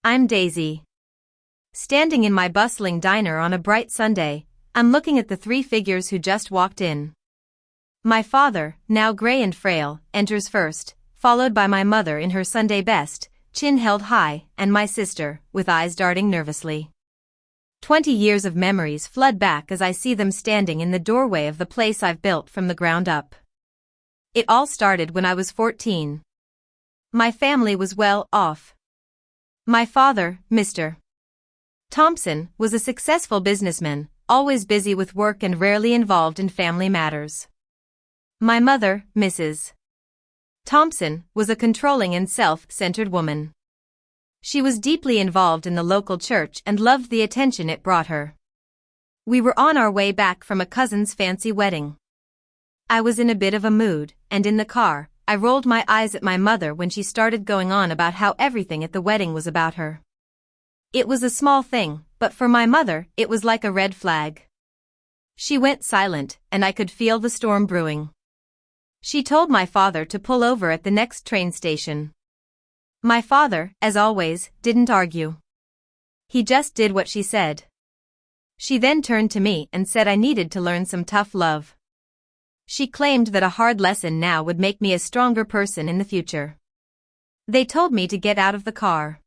I'm Daisy. Standing in my bustling diner on a bright Sunday, I'm looking at the three figures who just walked in. My father, now gray and frail, enters first, followed by my mother in her Sunday best, chin held high, and my sister, with eyes darting nervously. 20 years of memories flood back as I see them standing in the doorway of the place I've built from the ground up. It all started when I was 14. My family was well off. My father, Mr. Thompson, was a successful businessman, always busy with work and rarely involved in family matters. My mother, Mrs. Thompson, was a controlling and self-centered woman. She was deeply involved in the local church and loved the attention it brought her. We were on our way back from a cousin's fancy wedding. I was in a bit of a mood, and in the car, I rolled my eyes at my mother when she started going on about how everything at the wedding was about her. It was a small thing, but for my mother, it was like a red flag. She went silent, and I could feel the storm brewing. She told my father to pull over at the next train station. My father, as always, didn't argue. He just did what she said. She then turned to me and said I needed to learn some tough love. She claimed that a hard lesson now would make me a stronger person in the future. They told me to get out of the car.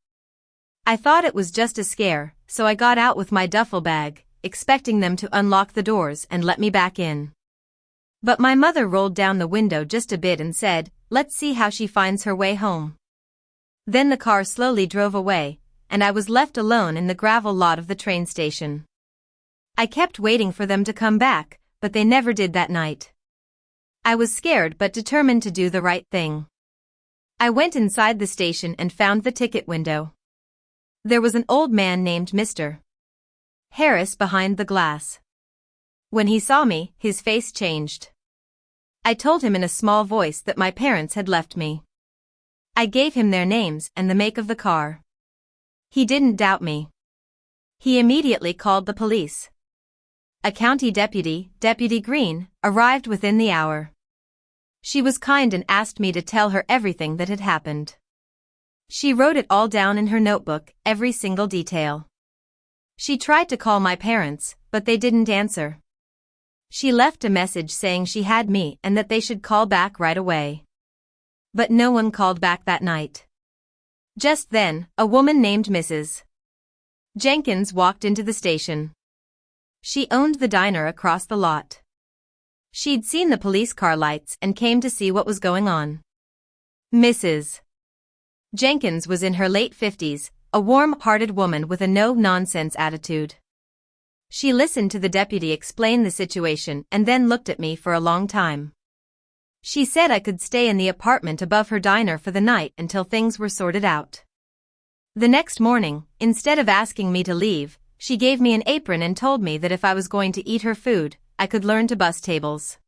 I thought it was just a scare, so I got out with my duffel bag, expecting them to unlock the doors and let me back in. But my mother rolled down the window just a bit and said, "Let's see how she finds her way home." Then the car slowly drove away, and I was left alone in the gravel lot of the train station. I kept waiting for them to come back, but they never did that night. I was scared but determined to do the right thing. I went inside the station and found the ticket window. There was an old man named Mr. Harris behind the glass. When he saw me, his face changed. I told him in a small voice that my parents had left me. I gave him their names and the make of the car. He didn't doubt me. He immediately called the police. A county deputy, Deputy Green, arrived within the hour. She was kind and asked me to tell her everything that had happened. She wrote it all down in her notebook, every single detail. She tried to call my parents, but they didn't answer. She left a message saying she had me and that they should call back right away. But no one called back that night. Just then, a woman named Mrs. Jenkins walked into the station. She owned the diner across the lot. She'd seen the police car lights and came to see what was going on. Mrs. Jenkins was in her late 50s, a warm-hearted woman with a no-nonsense attitude. She listened to the deputy explain the situation and then looked at me for a long time. She said I could stay in the apartment above her diner for the night until things were sorted out. The next morning, instead of asking me to leave, she gave me an apron and told me that if I was going to eat her food, I could learn to bus tables.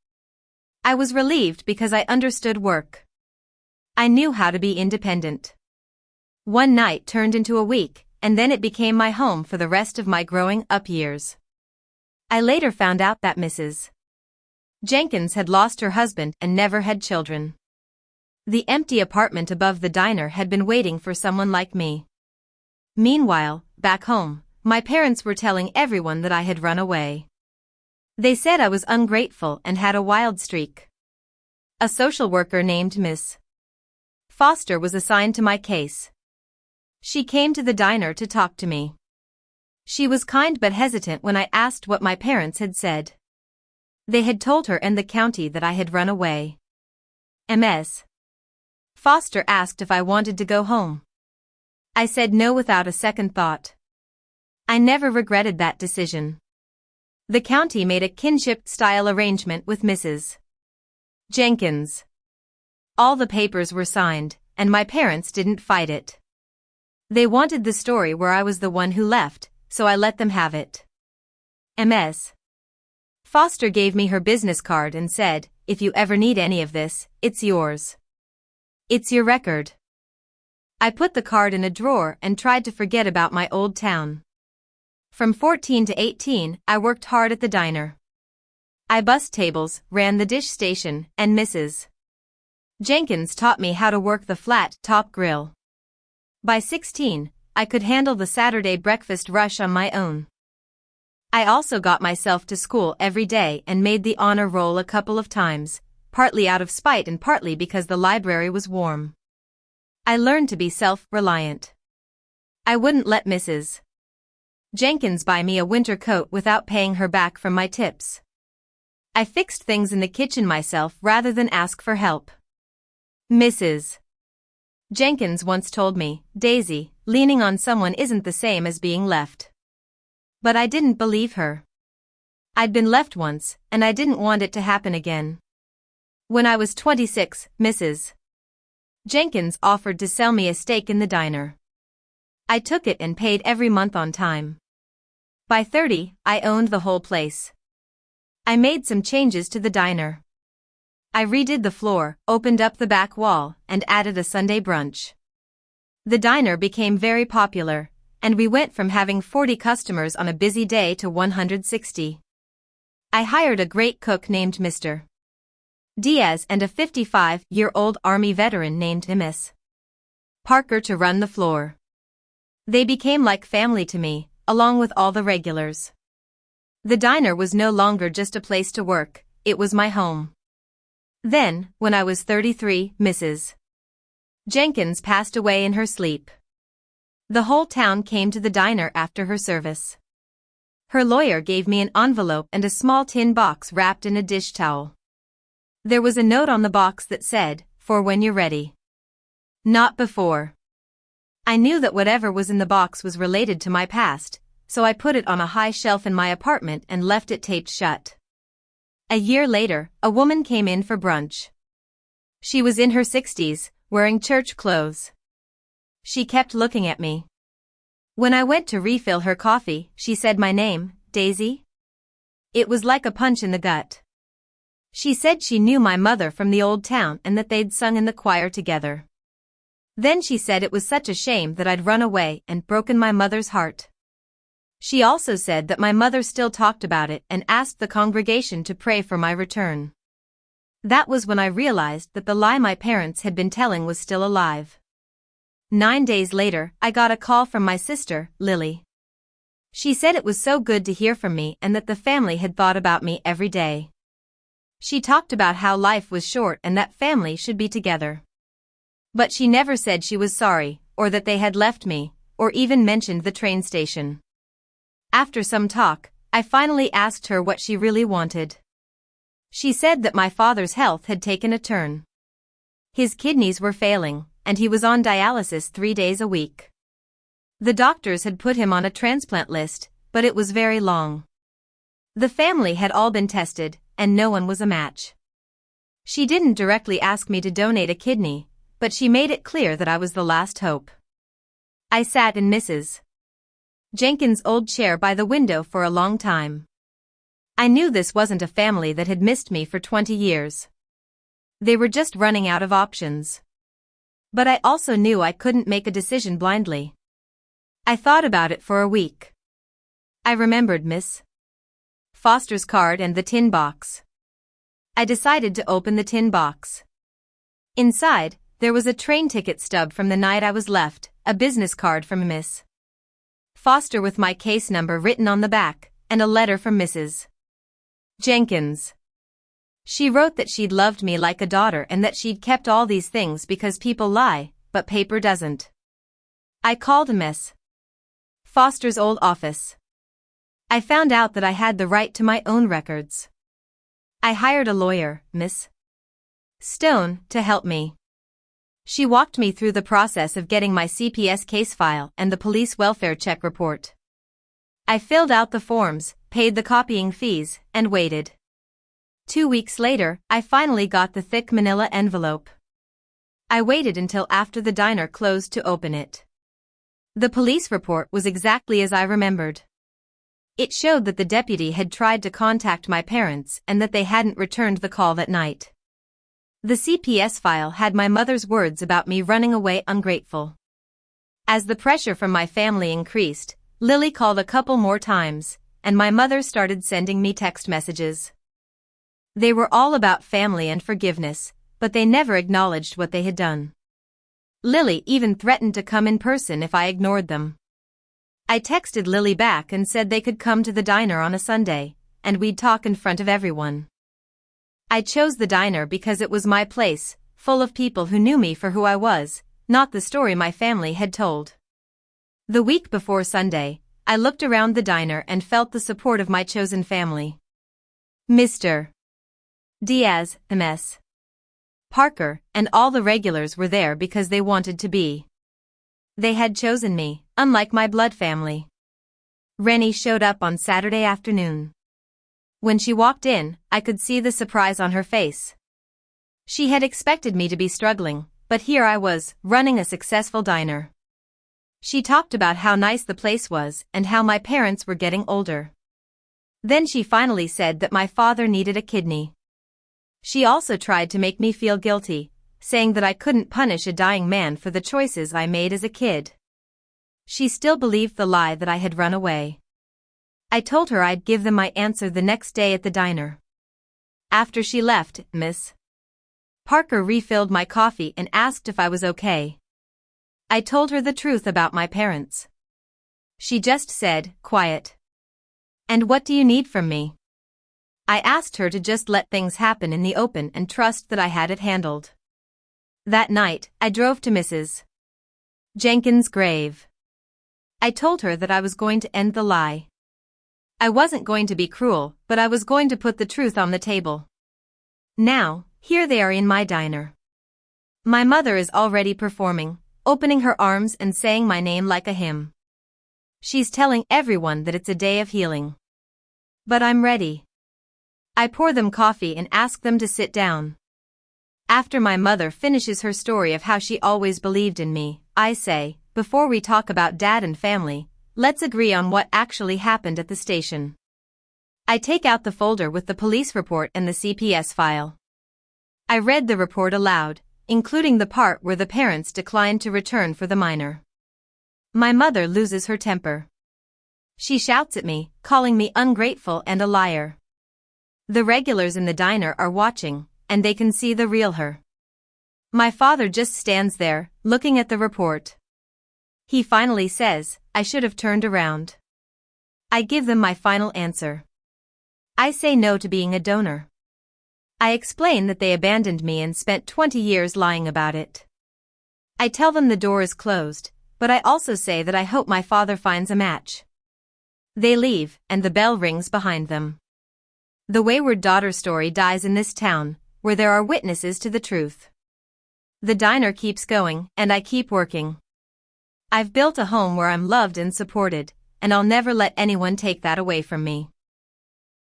I was relieved because I understood work. I knew how to be independent. One night turned into a week, and then it became my home for the rest of my growing up years. I later found out that Mrs. Jenkins had lost her husband and never had children. The empty apartment above the diner had been waiting for someone like me. Meanwhile, back home, my parents were telling everyone that I had run away. They said I was ungrateful and had a wild streak. A social worker named Miss Foster was assigned to my case. She came to the diner to talk to me. She was kind but hesitant when I asked what my parents had said. They had told her and the county that I had run away. Ms. Foster asked if I wanted to go home. I said no without a second thought. I never regretted that decision. The county made a kinship-style arrangement with Mrs. Jenkins. All the papers were signed, and my parents didn't fight it. They wanted the story where I was the one who left, so I let them have it. Ms. Foster gave me her business card and said, "If you ever need any of this, it's yours. It's your record." I put the card in a drawer and tried to forget about my old town. From 14 to 18, I worked hard at the diner. I bussed tables, ran the dish station, and Mrs. Jenkins taught me how to work the flat-top grill. By 16, I could handle the Saturday breakfast rush on my own. I also got myself to school every day and made the honor roll a couple of times, partly out of spite and partly because the library was warm. I learned to be self-reliant. I wouldn't let Mrs. Jenkins buy me a winter coat without paying her back from my tips. I fixed things in the kitchen myself rather than ask for help. Mrs. Jenkins once told me, "Daisy, leaning on someone isn't the same as being left." But I didn't believe her. I'd been left once, and I didn't want it to happen again. When I was 26, Mrs. Jenkins offered to sell me a stake in the diner. I took it and paid every month on time. By 30, I owned the whole place. I made some changes to the diner. I redid the floor, opened up the back wall, and added a Sunday brunch. The diner became very popular, and we went from having 40 customers on a busy day to 160. I hired a great cook named Mr. Diaz and a 55-year-old Army veteran named Immerse Parker to run the floor. They became like family to me, along with all the regulars. The diner was no longer just a place to work, it was my home. Then, when I was 33, Mrs. Jenkins passed away in her sleep. The whole town came to the diner after her service. Her lawyer gave me an envelope and a small tin box wrapped in a dish towel. There was a note on the box that said, "For when you're ready. Not before." I knew that whatever was in the box was related to my past, so I put it on a high shelf in my apartment and left it taped shut. A year later, a woman came in for brunch. She was in her 60s, wearing church clothes. She kept looking at me. When I went to refill her coffee, she said my name, Daisy. It was like a punch in the gut. She said she knew my mother from the old town and that they'd sung in the choir together. Then she said it was such a shame that I'd run away and broken my mother's heart. She also said that my mother still talked about it and asked the congregation to pray for my return. That was when I realized that the lie my parents had been telling was still alive. 9 days later, I got a call from my sister, Lily. She said it was so good to hear from me and that the family had thought about me every day. She talked about how life was short and that family should be together. But she never said she was sorry, or that they had left me, or even mentioned the train station. After some talk, I finally asked her what she really wanted. She said that my father's health had taken a turn. His kidneys were failing, and he was on dialysis 3 days a week. The doctors had put him on a transplant list, but it was very long. The family had all been tested, and no one was a match. She didn't directly ask me to donate a kidney, but she made it clear that I was the last hope. I sat in Mrs. Jenkins' old chair by the window for a long time. I knew this wasn't a family that had missed me for 20 years. They were just running out of options. But I also knew I couldn't make a decision blindly. I thought about it for a week. I remembered Miss Foster's card and the tin box. I decided to open the tin box. Inside, there was a train ticket stub from the night I was left, a business card from Miss Foster with my case number written on the back, and a letter from Mrs. Jenkins. She wrote that she'd loved me like a daughter and that she'd kept all these things because people lie, but paper doesn't. I called Miss Foster's old office. I found out that I had the right to my own records. I hired a lawyer, Miss Stone, to help me. She walked me through the process of getting my CPS case file and the police welfare check report. I filled out the forms, paid the copying fees, and waited. 2 weeks later, I finally got the thick manila envelope. I waited until after the diner closed to open it. The police report was exactly as I remembered. It showed that the deputy had tried to contact my parents and that they hadn't returned the call that night. The CPS file had my mother's words about me running away ungrateful. As the pressure from my family increased, Lily called a couple more times, and my mother started sending me text messages. They were all about family and forgiveness, but they never acknowledged what they had done. Lily even threatened to come in person if I ignored them. I texted Lily back and said they could come to the diner on a Sunday, and we'd talk in front of everyone. I chose the diner because it was my place, full of people who knew me for who I was, not the story my family had told. The week before Sunday, I looked around the diner and felt the support of my chosen family. Mr. Diaz, Immerse, Parker, and all the regulars were there because they wanted to be. They had chosen me, unlike my blood family. Rennie showed up on Saturday afternoon. When she walked in, I could see the surprise on her face. She had expected me to be struggling, but here I was, running a successful diner. She talked about how nice the place was and how my parents were getting older. Then she finally said that my father needed a kidney. She also tried to make me feel guilty, saying that I couldn't punish a dying man for the choices I made as a kid. She still believed the lie that I had run away. I told her I'd give them my answer the next day at the diner. After she left, Miss Parker refilled my coffee and asked if I was okay. I told her the truth about my parents. She just said, "Quiet. And what do you need from me?" I asked her to just let things happen in the open and trust that I had it handled. That night, I drove to Mrs. Jenkins' grave. I told her that I was going to end the lie. I wasn't going to be cruel, but I was going to put the truth on the table. Now, here they are in my diner. My mother is already performing, opening her arms and saying my name like a hymn. She's telling everyone that it's a day of healing. But I'm ready. I pour them coffee and ask them to sit down. After my mother finishes her story of how she always believed in me, I say, before we talk about Dad and family, let's agree on what actually happened at the station. I take out the folder with the police report and the CPS file. I read the report aloud, including the part where the parents declined to return for the minor. My mother loses her temper. She shouts at me, calling me ungrateful and a liar. The regulars in the diner are watching, and they can see the real her. My father just stands there, looking at the report. He finally says, I should have turned around. I give them my final answer. I say no to being a donor. I explain that they abandoned me and spent 20 years lying about it. I tell them the door is closed, but I also say that I hope my father finds a match. They leave, and the bell rings behind them. The wayward daughter story dies in this town, where there are witnesses to the truth. The diner keeps going, and I keep working. I've built a home where I'm loved and supported, and I'll never let anyone take that away from me.